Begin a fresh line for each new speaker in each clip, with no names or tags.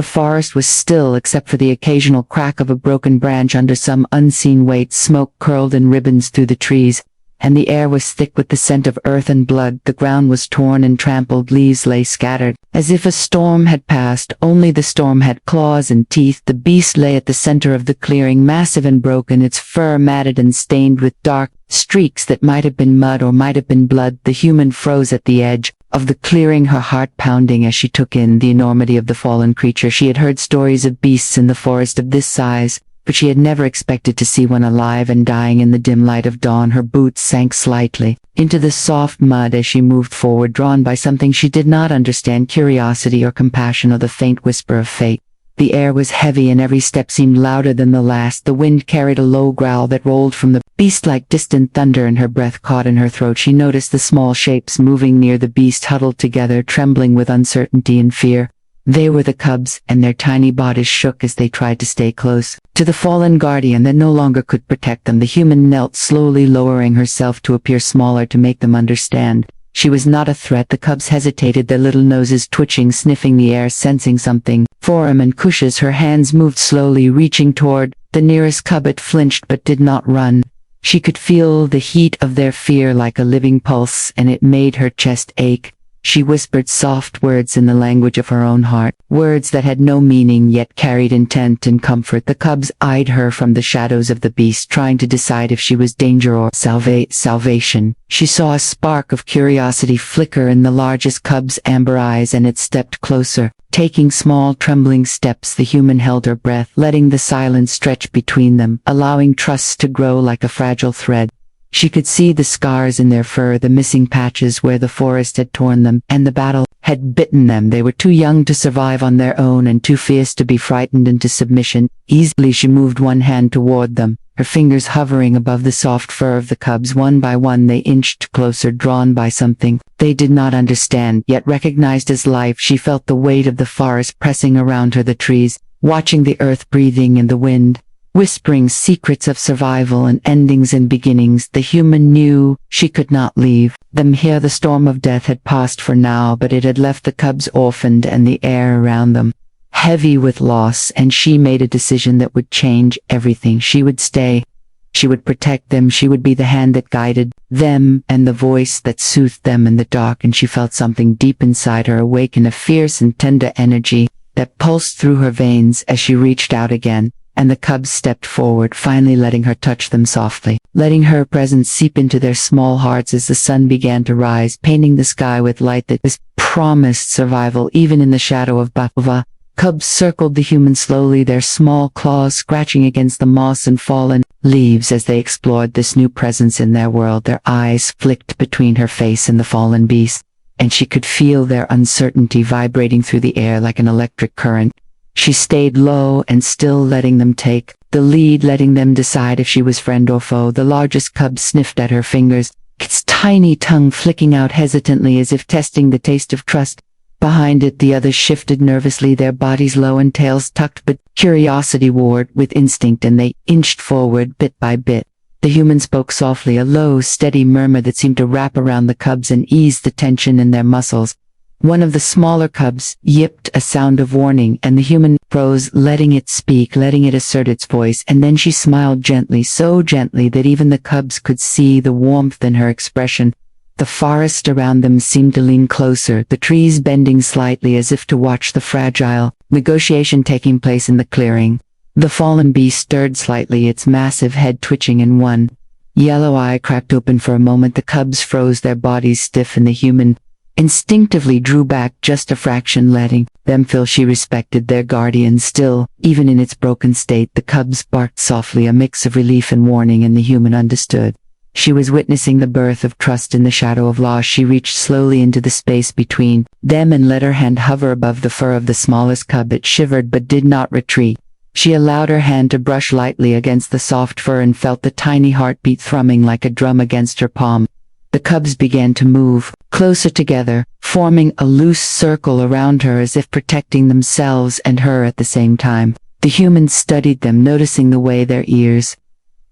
The forest was still except for the occasional crack of a broken branch under some unseen weight. Smoke curled in ribbons through the trees, and the air was thick with the scent of earth and blood. The ground was torn and trampled, leaves lay scattered, as if a storm had passed, only the storm had claws and teeth. The beast lay at the center of the clearing, massive and broken, its fur matted and stained with dark streaks that might have been mud or might have been blood. The human froze at the edge of the clearing, her heart pounding as she took in the enormity of the fallen creature. She had heard stories of beasts in the forest of this size, but she had never expected to see one alive and dying in the dim light of dawn. Her boots sank slightly into the soft mud as she moved forward, drawn by something she did not understand, curiosity or compassion or the faint whisper of fate. The air was heavy and every step seemed louder than the last. The wind carried a low growl that rolled from the beast like distant thunder, and her breath caught in her throat. She noticed the small shapes moving near the beast, huddled together, trembling with uncertainty and fear. They were the cubs, and their tiny bodies shook as they tried to stay close to the fallen guardian that no longer could protect them. The human knelt, slowly lowering herself to appear smaller to make them understand she was not a threat. The cubs hesitated, their little noses twitching, sniffing the air, sensing something foreign and cautious. Her hands moved slowly, reaching toward the nearest cub. It flinched but did not run. She could feel the heat of their fear like a living pulse, and it made her chest ache. She whispered soft words in the language of her own heart, words that had no meaning yet carried intent and comfort. The cubs eyed her from the shadows of the beast, trying to decide if she was danger or salvation. She saw a spark of curiosity flicker in the largest cub's amber eyes, and it stepped closer. Taking small, trembling steps, the human held her breath, letting the silence stretch between them, allowing trust to grow like a fragile thread. She could see the scars in their fur, the missing patches where the forest had torn them, and the battle had bitten them. They were too young to survive on their own and too fierce to be frightened into submission. Easily she moved one hand toward them, her fingers hovering above the soft fur of the cubs. One by one they inched closer, drawn by something they did not understand, yet recognized as life. She felt the weight of the forest pressing around her, the trees, watching the earth breathing, and the wind whispering secrets of survival and endings and beginnings. The human knew she could not leave them here. The storm of death had passed for now, but it had left the cubs orphaned and the air around them heavy with loss, and she made a decision that would change everything. She would stay. She would protect them. She would be the hand that guided them and the voice that soothed them in the dark. And she felt something deep inside her awaken, a fierce and tender energy that pulsed through her veins as she reached out again. And the cubs stepped forward, finally letting her touch them softly, letting her presence seep into their small hearts as the sun began to rise, painting the sky with light that was promised survival even in the shadow of Bava. Cubs circled the human slowly, their small claws scratching against the moss and fallen leaves as they explored this new presence in their world. Their eyes flicked between her face and the fallen beast, and she could feel their uncertainty vibrating through the air like an electric current. She stayed low and still, letting them take the lead, letting them decide if she was friend or foe. The largest cub sniffed at her fingers, its tiny tongue flicking out hesitantly as if testing the taste of trust. Behind it, the others shifted nervously, their bodies low and tails tucked, but curiosity warred with instinct, and they inched forward bit by bit. The human spoke softly, a low, steady murmur that seemed to wrap around the cubs and ease the tension in their muscles. One of the smaller cubs yipped a sound of warning, and the human froze, letting it speak, letting it assert its voice. And then she smiled gently, so gently that even the cubs could see the warmth in her expression. The forest around them seemed to lean closer, the trees bending slightly as if to watch the fragile negotiation taking place in the clearing. The fallen beast stirred slightly, its massive head twitching, and one yellow eye cracked open. For a moment the cubs froze, their bodies stiff, and the human instinctively drew back just a fraction, letting them feel she respected their guardian. Still, even in its broken state, the cubs barked softly, a mix of relief and warning, and the human understood. She was witnessing the birth of trust in the shadow of loss. She reached slowly into the space between them and let her hand hover above the fur of the smallest cub. It shivered but did not retreat. She allowed her hand to brush lightly against the soft fur and felt the tiny heartbeat thrumming like a drum against her palm. The cubs began to move closer together, forming a loose circle around her as if protecting themselves and her at the same time. The humans studied them, noticing the way their ears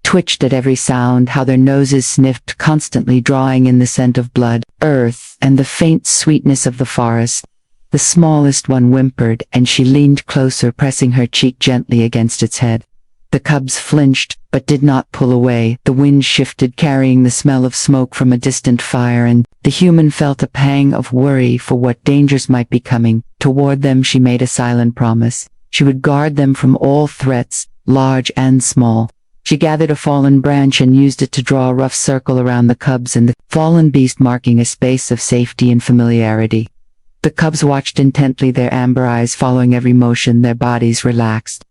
twitched at every sound, how their noses sniffed, constantly drawing in the scent of blood, earth, and the faint sweetness of the forest. The smallest one whimpered, and she leaned closer, pressing her cheek gently against its head. The cubs flinched, but did not pull away. The wind shifted, carrying the smell of smoke from a distant fire, and the human felt a pang of worry for what dangers might be coming. Toward them she made a silent promise. She would guard them from all threats, large and small. She gathered a fallen branch and used it to draw a rough circle around the cubs and the fallen beast, marking a space of safety and familiarity. The cubs watched intently, their amber eyes following every motion. Their bodies relaxed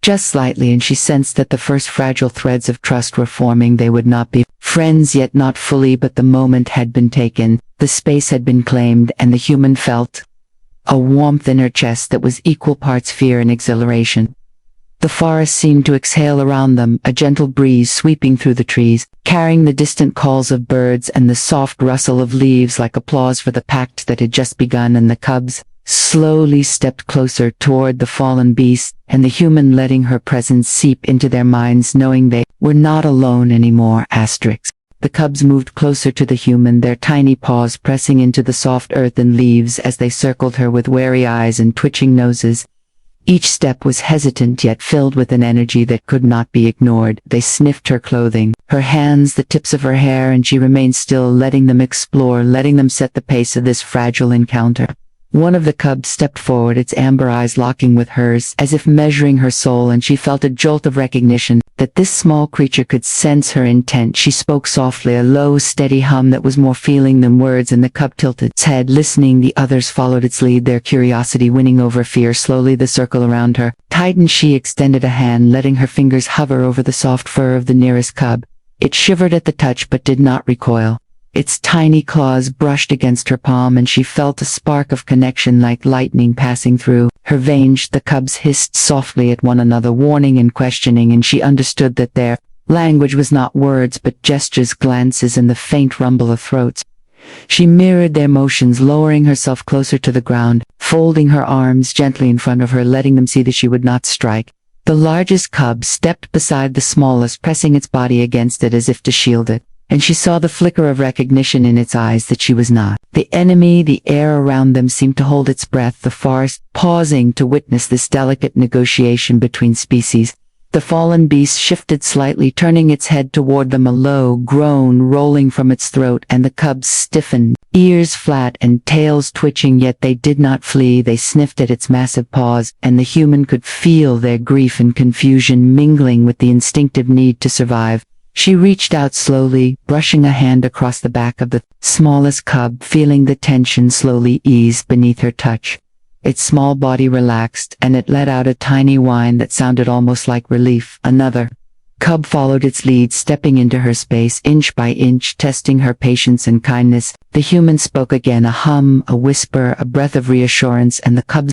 just slightly, and she sensed that the first fragile threads of trust were forming. They would not be friends yet, not fully, but the moment had been taken. The space had been claimed, and the human felt a warmth in her chest that was equal parts fear and exhilaration. The forest seemed to exhale around them, a gentle breeze sweeping through the trees, carrying the distant calls of birds and the soft rustle of leaves like applause for the pact that had just begun. And the cubs slowly stepped closer toward the fallen beast, and the human letting her presence seep into their minds, knowing they were not alone anymore. The cubs moved closer to the human, their tiny paws pressing into the soft earth and leaves as they circled her with wary eyes and twitching noses. Each step was hesitant, yet filled with an energy that could not be ignored. They sniffed her clothing, her hands, the tips of her hair, and she remained still, letting them explore, letting them set the pace of this fragile encounter. One of the cubs stepped forward, its amber eyes locking with hers, as if measuring her soul, and she felt a jolt of recognition that this small creature could sense her intent. She spoke softly, a low, steady hum that was more feeling than words, and the cub tilted its head, listening. The others followed its lead, their curiosity winning over fear. Slowly the circle around her tightened. She extended a hand, letting her fingers hover over the soft fur of the nearest cub. It shivered at the touch but did not recoil. Its tiny claws brushed against her palm, and she felt a spark of connection like lightning passing through her veins. The cubs hissed softly at one another, warning and questioning, and she understood that their language was not words but gestures, glances, and the faint rumble of throats. She mirrored their motions, lowering herself closer to the ground, folding her arms gently in front of her, letting them see that she would not strike. The largest cub stepped beside the smallest, pressing its body against it as if to shield it. And she saw the flicker of recognition in its eyes, that she was not the enemy. The air around them seemed to hold its breath, the forest pausing to witness this delicate negotiation between species. The fallen beast shifted slightly, turning its head toward them, a low groan rolling from its throat, and the cubs stiffened, ears flat and tails twitching, yet they did not flee. They sniffed at its massive paws, and the human could feel their grief and confusion mingling with the instinctive need to survive. She reached out slowly, brushing a hand across the back of the smallest cub, feeling the tension slowly ease beneath her touch. Its small body relaxed, and it let out a tiny whine that sounded almost like relief. Another cub followed its lead, stepping into her space inch by inch, testing her patience and kindness. The human spoke again, a hum, a whisper, a breath of reassurance, and the cubs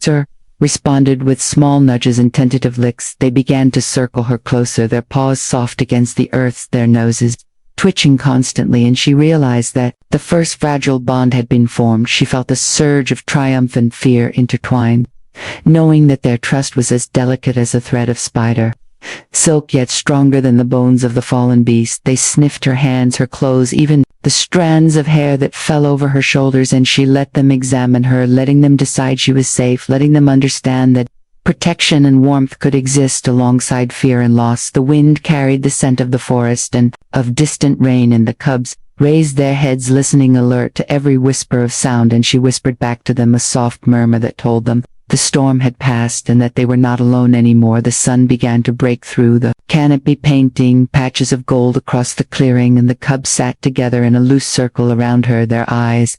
responded with small nudges and tentative licks. They began to circle her closer, their paws soft against the earth, their noses twitching constantly, and she realized that the first fragile bond had been formed. She felt a surge of triumph and fear intertwined, knowing that their trust was as delicate as a thread of spider silk, yet stronger than the bones of the fallen beast. They sniffed her hands, her clothes, even the strands of hair that fell over her shoulders, and she let them examine her, letting them decide she was safe, letting them understand that protection and warmth could exist alongside fear and loss. The wind carried the scent of the forest and of distant rain, and the cubs raised their heads, listening, alert to every whisper of sound, and she whispered back to them, a soft murmur that told them the storm had passed and that they were not alone anymore. The sun began to break through the canopy, painting patches of gold across the clearing, and the cubs sat together in a loose circle around her, their eyes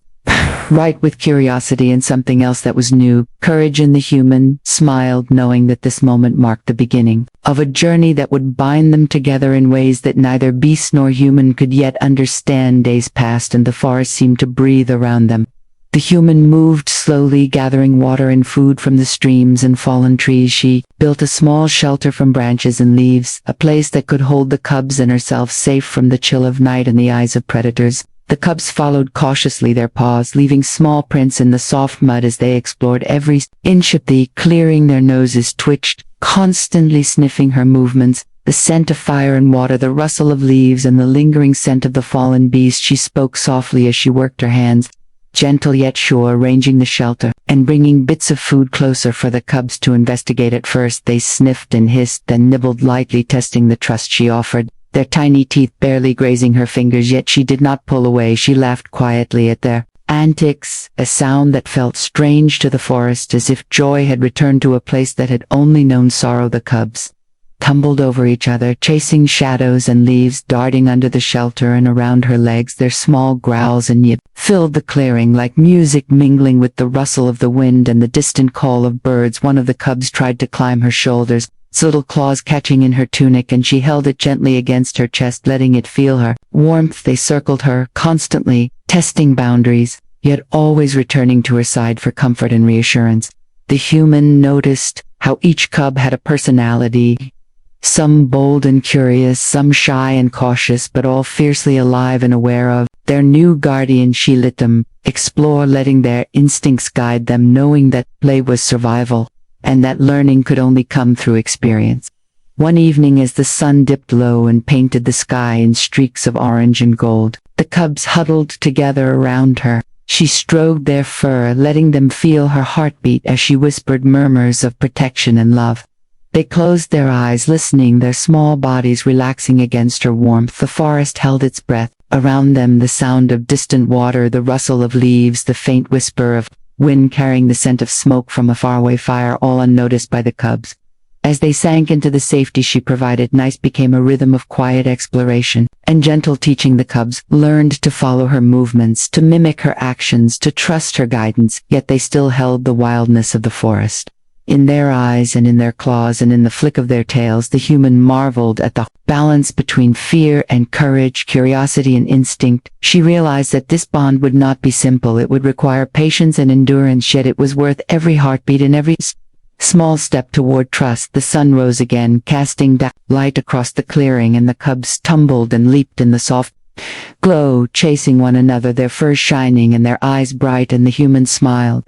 bright with curiosity and something else that was new. Courage in the human smiled, knowing that this moment marked the beginning of a journey that would bind them together in ways that neither beast nor human could yet understand. Days passed, and the forest seemed to breathe around them. The human moved slowly, gathering water and food from the streams and fallen trees. She built a small shelter from branches and leaves, a place that could hold the cubs and herself, safe from the chill of night and the eyes of predators. The cubs followed cautiously, their paws leaving small prints in the soft mud as they explored every inch of the clearing. Their noses twitched, constantly sniffing her movements. The scent of fire and water, the rustle of leaves, and the lingering scent of the fallen beast. She spoke softly as she worked her hands, gentle yet sure, arranging the shelter, and bringing bits of food closer for the cubs to investigate. At first they sniffed and hissed, then nibbled lightly, testing the trust she offered, their tiny teeth barely grazing her fingers, yet she did not pull away. She laughed quietly at their antics, a sound that felt strange to the forest, as if joy had returned to a place that had only known sorrow. The cubs tumbled over each other, chasing shadows and leaves darting under the shelter and around her legs. Their small growls and yips filled the clearing like music, mingling with the rustle of the wind and the distant call of birds. One of the cubs tried to climb her shoulders, its little claws catching in her tunic, and she held it gently against her chest, letting it feel her warmth. They circled her, constantly testing boundaries, yet always returning to her side for comfort and reassurance. The human noticed how each cub had a personality, some bold and curious, some shy and cautious, but all fiercely alive and aware of their new guardian. She let them explore, letting their instincts guide them, knowing that play was survival, and that learning could only come through experience. One evening, as the sun dipped low and painted the sky in streaks of orange and gold, the cubs huddled together around her. She stroked their fur, letting them feel her heartbeat as she whispered murmurs of protection and love. They closed their eyes, listening, their small bodies relaxing against her warmth. The forest held its breath. Around them, the sound of distant water, the rustle of leaves, the faint whisper of wind carrying the scent of smoke from a faraway fire, all unnoticed by the cubs. As they sank into the safety she provided, night became a rhythm of quiet exploration and gentle teaching. The cubs learned to follow her movements, to mimic her actions, to trust her guidance, yet they still held the wildness of the forest. In their eyes and in their claws and in the flick of their tails, the human marveled at the balance between fear and courage, curiosity and instinct. She realized that this bond would not be simple. It would require patience and endurance, yet it was worth every heartbeat and every small step toward trust. The sun rose again, casting light across the clearing, and the cubs tumbled and leaped in the soft glow, chasing one another, their fur shining and their eyes bright. And the human smiled,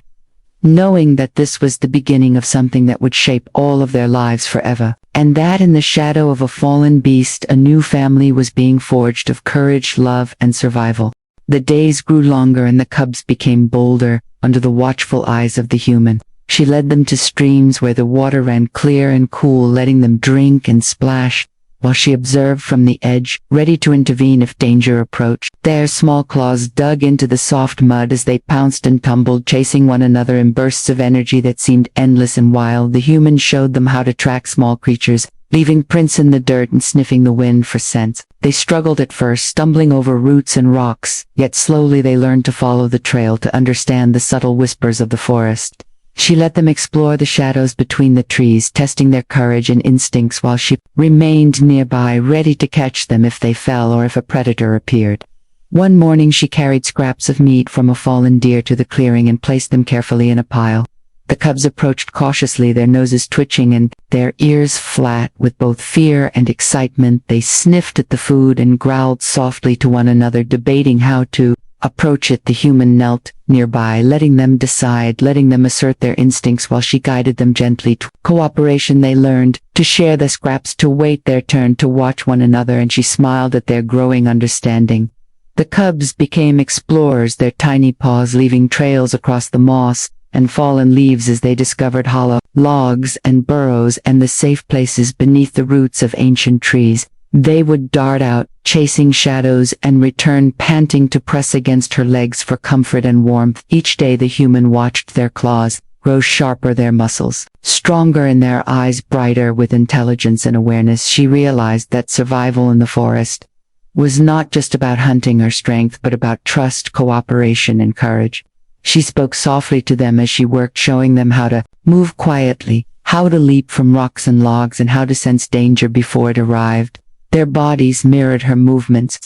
knowing that this was the beginning of something that would shape all of their lives forever, and that in the shadow of a fallen beast, a new family was being forged of courage, love, and survival. The days grew longer and the cubs became bolder under the watchful eyes of the human. She led them to streams where the water ran clear and cool, letting them drink and splash, while she observed from the edge, ready to intervene if danger approached. Their small claws dug into the soft mud as they pounced and tumbled, chasing one another in bursts of energy that seemed endless and wild. The human showed them how to track small creatures, leaving prints in the dirt and sniffing the wind for scents. They struggled at first, stumbling over roots and rocks, yet slowly they learned to follow the trail, to understand the subtle whispers of the forest. She let them explore the shadows between the trees, testing their courage and instincts while she remained nearby, ready to catch them if they fell or if a predator appeared. One morning she carried scraps of meat from a fallen deer to the clearing and placed them carefully in a pile. The cubs approached cautiously, their noses twitching and their ears flat with both fear and excitement. They sniffed at the food and growled softly to one another, debating how to approach it. The human knelt nearby, letting them decide, letting them assert their instincts while she guided them gently to cooperation. They learned to share the scraps, to wait their turn, to watch one another, and she smiled at their growing understanding. The cubs became explorers, their tiny paws leaving trails across the moss and fallen leaves as they discovered hollow logs and burrows and the safe places beneath the roots of ancient trees. They would dart out, chasing shadows, and return panting to press against her legs for comfort and warmth. Each day the human watched their claws grow sharper, their muscles stronger, and their eyes brighter with intelligence and awareness. She realized that survival in the forest was not just about hunting or strength, but about trust, cooperation, and courage. She spoke softly to them as she worked, showing them how to move quietly, how to leap from rocks and logs, and how to sense danger before it arrived. Their bodies mirrored her movements,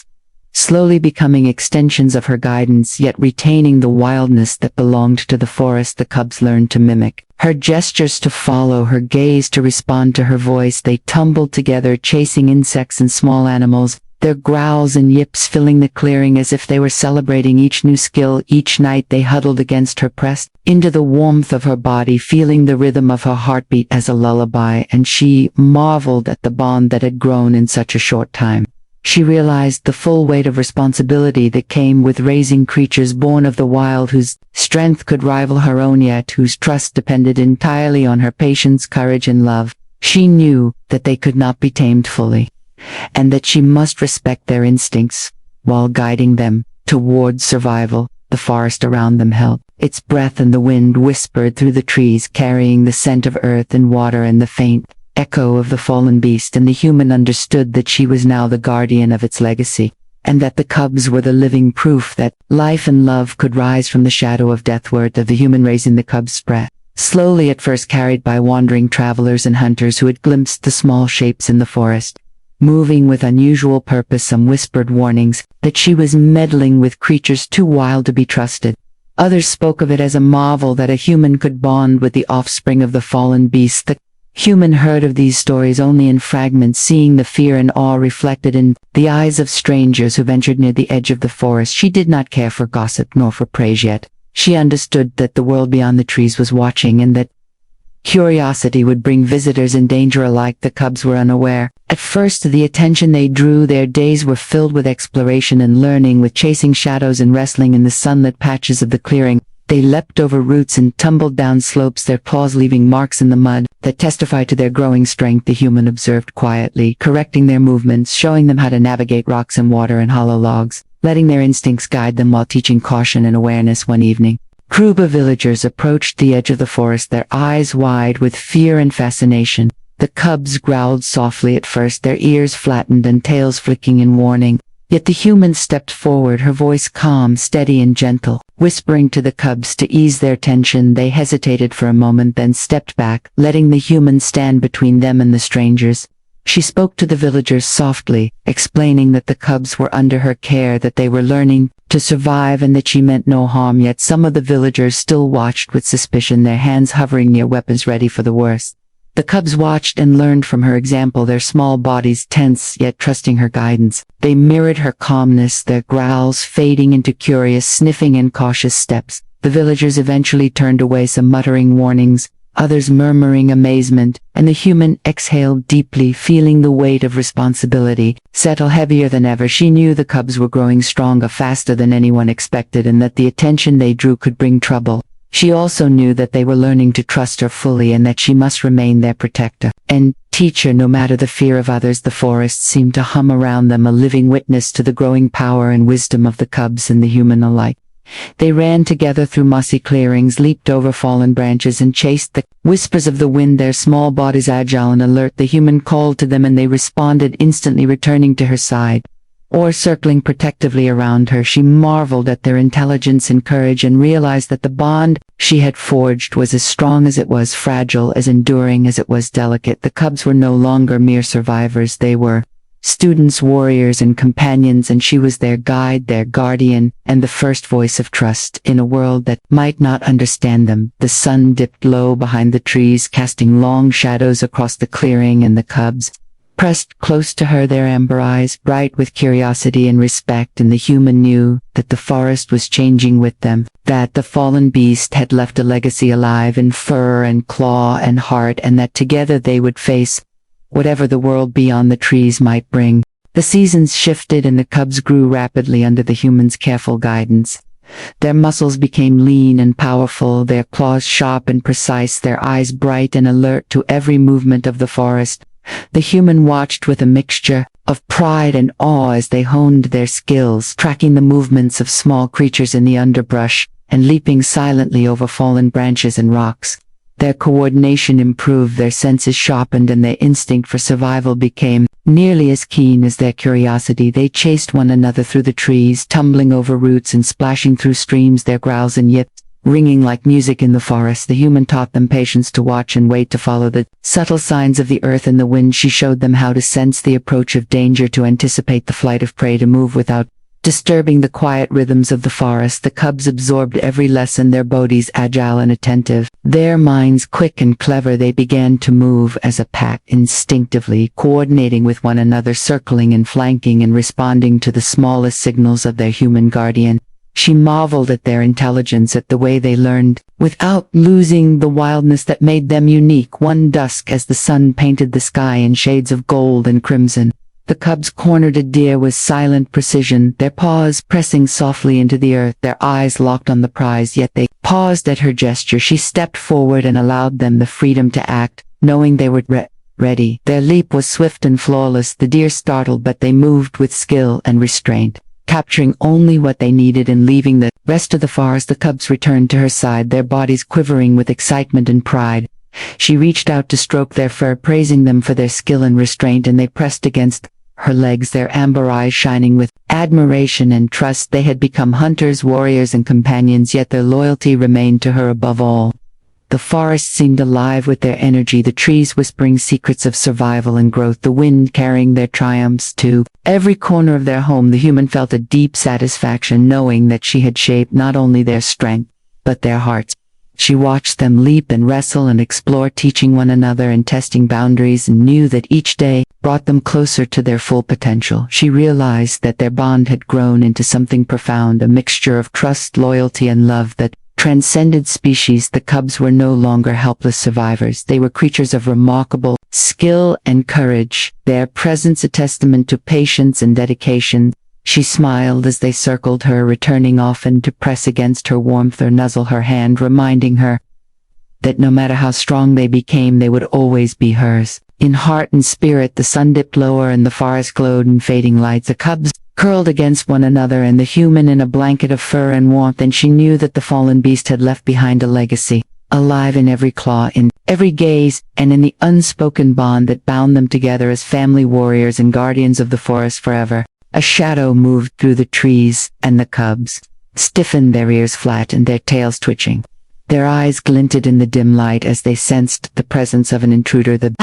slowly becoming extensions of her guidance, yet retaining the wildness that belonged to the forest. The cubs learned to mimic her gestures, to follow her gaze, to respond to her voice. They tumbled together, chasing insects and small animals, their growls and yips filling the clearing as if they were celebrating each new skill. Each night they huddled against her, pressed into the warmth of her body, feeling the rhythm of her heartbeat as a lullaby, and she marveled at the bond that had grown in such a short time. she realized the full weight of responsibility that came with raising creatures born of the wild whose strength could rival her own yet whose trust depended entirely on her patience, courage, and love. She knew that they could not be tamed fully, and that she must respect their instincts while guiding them towards survival. The forest around them held its breath, and the wind whispered through the trees, carrying the scent of earth and water and the faint echo of the fallen beast, and the human understood that she was now the guardian of its legacy, and that the cubs were the living proof that life and love could rise from the shadow of death. Word of the human raising the cubs spread slowly, at first carried by wandering travelers and hunters who had glimpsed the small shapes in the forest, moving with unusual purpose. Some whispered warnings that she was meddling with creatures too wild to be trusted. Others spoke of it as a marvel that a human could bond with the offspring of the fallen beast. The human heard of these stories only in fragments, seeing the fear and awe reflected in the eyes of strangers who ventured near the edge of the forest. She did not care for gossip nor for praise yet. She understood that the world beyond the trees was watching, and that curiosity would bring visitors and danger alike. The cubs were unaware at first of the attention they drew. Their days were filled with exploration and learning, with chasing shadows and wrestling in the sunlit patches of the clearing. They leapt over roots and tumbled down slopes, their claws leaving marks in the mud that testified to their growing strength. The human observed quietly, correcting their movements, showing them how to navigate rocks and water and hollow logs, letting their instincts guide them while teaching caution and awareness. One evening, group of villagers approached the edge of the forest, their eyes wide with fear and fascination. The cubs growled softly at first, their ears flattened and tails flicking in warning. Yet the human stepped forward, her voice calm, steady, and gentle, whispering to the cubs to ease their tension. They hesitated for a moment, then stepped back, letting the human stand between them and the strangers. She spoke to the villagers softly, explaining that the cubs were under her care, that they were learning to survive, and that she meant no harm. Yet some of the villagers still watched with suspicion, their hands hovering near weapons ready for the worst. The cubs watched and learned from her example, their small bodies tense yet trusting her guidance. They mirrored her calmness, their growls fading into curious sniffing and cautious steps. The villagers eventually turned away, some muttering warnings, others murmuring amazement, and the human exhaled deeply, feeling the weight of responsibility settle heavier than ever. She knew the cubs were growing stronger, faster than anyone expected, and that the attention they drew could bring trouble. She also knew that they were learning to trust her fully, and that she must remain their protector and teacher no matter the fear of others. The forest seemed to hum around them, a living witness to the growing power and wisdom of the cubs and the human alike. They ran together through mossy clearings, leaped over fallen branches, and chased the whispers of the wind, their small bodies agile and alert. The human called to them, and they responded, instantly returning to her side or circling protectively around her. She marveled at their intelligence and courage, and realized that the bond she had forged was as strong as it was fragile, as enduring as it was delicate. The cubs were no longer mere survivors. They were students, warriors, and companions, and she was their guide, their guardian, and the first voice of trust in a world that might not understand them. The sun dipped low behind the trees, casting long shadows across the clearing, and the cubs pressed close to her, their amber eyes bright with curiosity and respect. And the human knew that the forest was changing with them, that the fallen beast had left a legacy alive in fur and claw and heart, and that together they would face whatever the world beyond the trees might bring. The seasons shifted, and the cubs grew rapidly under the human's careful guidance. Their muscles became lean and powerful, their claws sharp and precise, their eyes bright and alert to every movement of the forest. The human watched with a mixture of pride and awe as they honed their skills, tracking the movements of small creatures in the underbrush and leaping silently over fallen branches and rocks. Their coordination improved, their senses sharpened, and their instinct for survival became nearly as keen as their curiosity. They chased one another through the trees, tumbling over roots and splashing through streams, their growls and yips ringing like music in the forest. The human taught them patience, to watch and wait, to follow the subtle signs of the earth and the wind. She showed them how to sense the approach of danger, to anticipate the flight of prey, to move without disturbing the quiet rhythms of the forest. The cubs absorbed every lesson, their bodies agile and attentive, their minds quick and clever. They began to move as a pack, instinctively coordinating with one another, circling and flanking and responding to the smallest signals of their human guardian. She marveled at their intelligence, at the way they learned, without losing the wildness that made them unique. One dusk, as the sun painted the sky in shades of gold and crimson, The cubs cornered a deer with silent precision, their paws pressing softly into the earth, their eyes locked on the prize, yet they paused at her gesture. She stepped forward and allowed them the freedom to act, knowing they were ready. Their leap was swift and flawless, the deer startled, but they moved with skill and restraint, capturing only what they needed and leaving the rest of the forest. The cubs returned to her side, their bodies quivering with excitement and pride. She reached out to stroke their fur, praising them for their skill and restraint, and they pressed against her legs, their amber eyes shining with admiration and trust. They had become hunters, warriors, and companions, yet their loyalty remained to her above all. The forest seemed alive with their energy, the trees whispering secrets of survival and growth, the wind carrying their triumphs to every corner of their home. The human felt a deep satisfaction knowing that she had shaped not only their strength, but their hearts. She watched them leap and wrestle and explore, teaching one another and testing boundaries, and knew that each day brought them closer to their full potential. She realized that their bond had grown into something profound, a mixture of trust, loyalty, and love that transcended species. The cubs were no longer helpless survivors. They were creatures of remarkable skill and courage, their presence a testament to patience and dedication. She smiled as they circled her, returning often to press against her warmth or nuzzle her hand, reminding her that no matter how strong they became, they would always be hers. In heart and spirit, the sun dipped lower and the forest glowed in fading light. The cubs curled against one another, and the human in a blanket of fur and warmth, and she knew that the fallen beast had left behind a legacy, alive in every claw, in every gaze, and in the unspoken bond that bound them together as family warriors and guardians of the forest forever. A shadow moved through the trees, and the cubs stiffened, their ears flat and their tails twitching. Their eyes glinted in the dim light as they sensed the presence of an intruder. The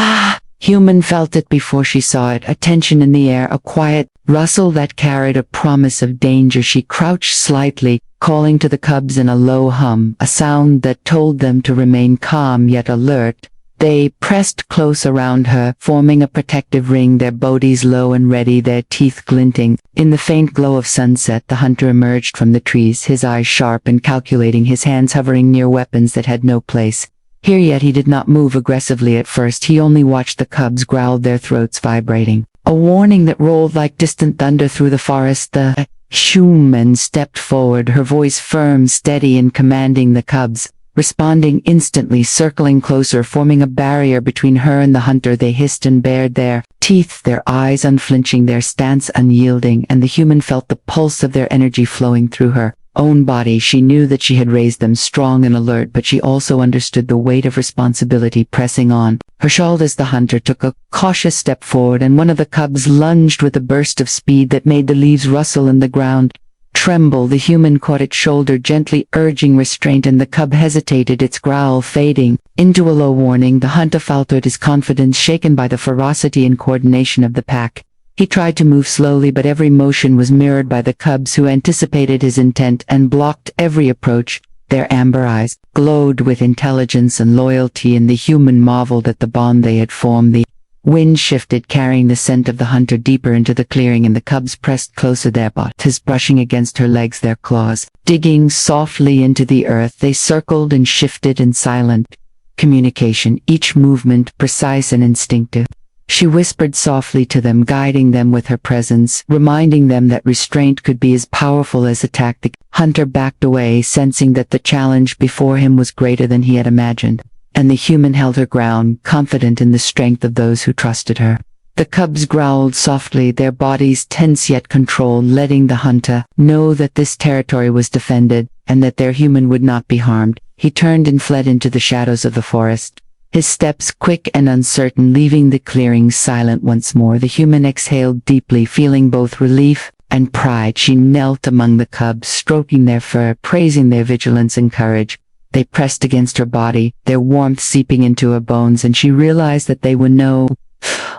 human felt it before she saw it, a tension in the air, a quiet rustle that carried a promise of danger. She crouched slightly, calling to the cubs in a low hum, a sound that told them to remain calm yet alert. They pressed close around her, forming a protective ring, their bodies low and ready, their teeth glinting. In the faint glow of sunset, the hunter emerged from the trees, his eyes sharp and calculating, his hands hovering near weapons that had no place here. Yet he did not move aggressively at first. He only watched the cubs, growled, their throats vibrating, a warning that rolled like distant thunder through the forest. The human stepped forward, her voice firm, steady, and commanding. The cubs responding instantly, circling closer, forming a barrier between her and the hunter. They hissed and bared their teeth, their eyes unflinching, their stance unyielding, and the human felt the pulse of their energy flowing through her own body. She knew that she had raised them strong and alert, but she also understood the weight of responsibility pressing on her shoulders. The hunter took a cautious step forward, and one of the cubs lunged with a burst of speed that made the leaves rustle and the ground tremble. The human caught its shoulder, gently urging restraint, and the cub hesitated, its growl fading into a low warning. The hunter faltered, his confidence shaken by the ferocity and coordination of the pack. He tried to move slowly, but every motion was mirrored by the cubs, who anticipated his intent and blocked every approach. Their amber eyes glowed with intelligence and loyalty, and the human marveled at the bond they had formed. The wind shifted, carrying the scent of the hunter deeper into the clearing, and the cubs pressed closer, their bodies brushing against her legs, their claws digging softly into the earth. They circled and shifted in silent communication, each movement precise and instinctive. She whispered softly to them, guiding them with her presence, reminding them that restraint could be as powerful as attack. The hunter backed away, sensing that the challenge before him was greater than he had imagined, and the human held her ground, confident in the strength of those who trusted her. The cubs growled softly, their bodies tense yet controlled, letting the hunter know that this territory was defended, and that their human would not be harmed. He turned and fled into the shadows of the forest, his steps quick and uncertain, leaving the clearing silent once more. The human exhaled deeply, feeling both relief and pride. She knelt among the cubs, stroking their fur, praising their vigilance and courage. They pressed against her body, their warmth seeping into her bones, and she realized that they were no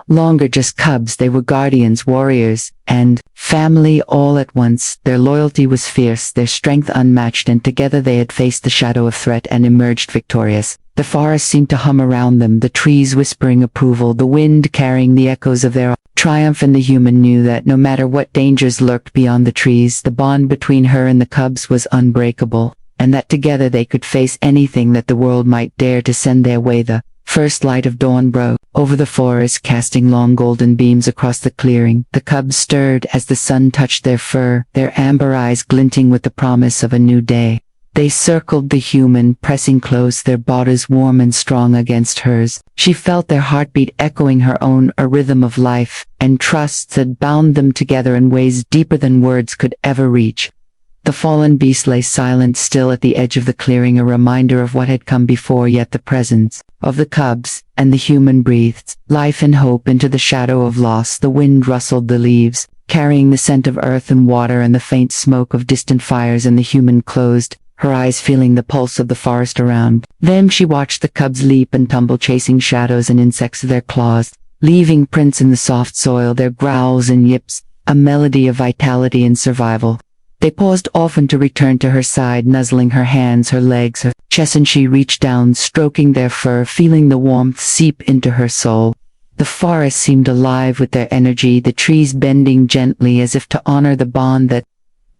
longer just cubs. They were guardians, warriors, and family all at once. Their loyalty was fierce, their strength unmatched, and together they had faced the shadow of threat and emerged victorious. The forest seemed to hum around them, the trees whispering approval, the wind carrying the echoes of their triumph, and the human knew that no matter what dangers lurked beyond the trees, the bond between her and the cubs was unbreakable, and that together they could face anything that the world might dare to send their way. The first light of dawn broke over the forest, casting long golden beams across the clearing. The cubs stirred as the sun touched their fur, their amber eyes glinting with the promise of a new day. They circled the human, pressing close, their bodies warm and strong against hers. She felt their heartbeat echoing her own, a rhythm of life and trust that bound them together in ways deeper than words could ever reach. The fallen beast lay silent, still at the edge of the clearing, a reminder of what had come before, yet the presence of the cubs and the human breathed life and hope into the shadow of loss. The wind rustled the leaves, carrying the scent of earth and water and the faint smoke of distant fires, and the human closed her eyes, feeling the pulse of the forest around them. She watched the cubs leap and tumble, chasing shadows and insects with their claws, leaving prints in the soft soil, their growls and yips, a melody of vitality and survival. They paused often to return to her side, nuzzling her hands, her legs, her chest, and she reached down, stroking their fur, feeling the warmth seep into her soul. The forest seemed alive with their energy, the trees bending gently as if to honor the bond that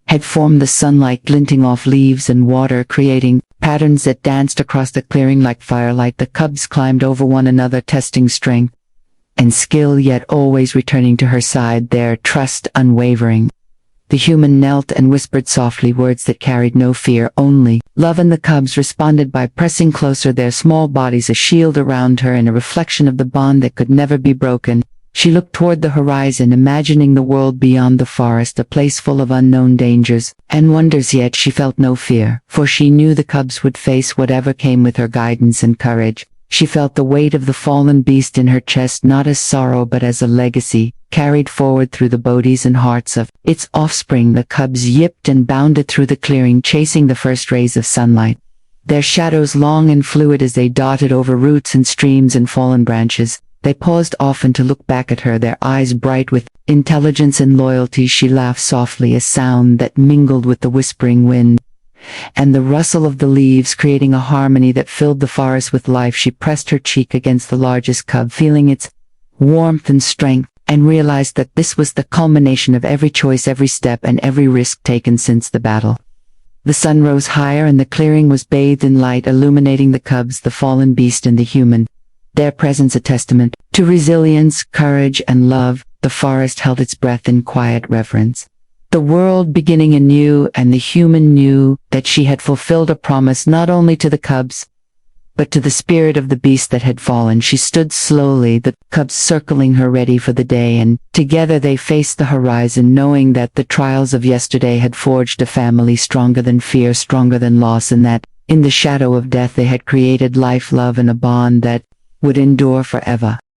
had formed, the sunlight glinting off leaves and water, creating patterns that danced across the clearing like firelight. The cubs climbed over one another, testing strength and skill, yet always returning to her side, their trust unwavering. The human knelt and whispered softly words that carried no fear, only love, and the cubs responded by pressing closer, their small bodies a shield around her and a reflection of the bond that could never be broken. She looked toward the horizon, imagining the world beyond the forest, a place full of unknown dangers and wonders, yet she felt no fear, for she knew the cubs would face whatever came with her guidance and courage. She felt the weight of the fallen beast in her chest, not as sorrow but as a legacy, carried forward through the bodies and hearts of its offspring. The cubs yipped and bounded through the clearing, chasing the first rays of sunlight, their shadows long and fluid as they darted over roots and streams and fallen branches. They paused often to look back at her, their eyes bright with intelligence and loyalty. She laughed softly, a sound that mingled with the whispering wind and the rustle of the leaves, creating a harmony that filled the forest with life. She pressed her cheek against the largest cub, feeling its warmth and strength, and realized that this was the culmination of every choice, every step, and every risk taken since the battle. The sun rose higher and the clearing was bathed in light, illuminating the cubs, the fallen beast, and the human, their presence a testament to resilience, courage, and love. The forest held its breath in quiet reverence, the world beginning anew, and the human knew that she had fulfilled a promise not only to the cubs, but to the spirit of the beast that had fallen. She stood slowly, the cubs circling her, ready for the day, and together they faced the horizon, knowing that the trials of yesterday had forged a family stronger than fear, stronger than loss, and that in the shadow of death they had created life, love, and a bond that would endure forever.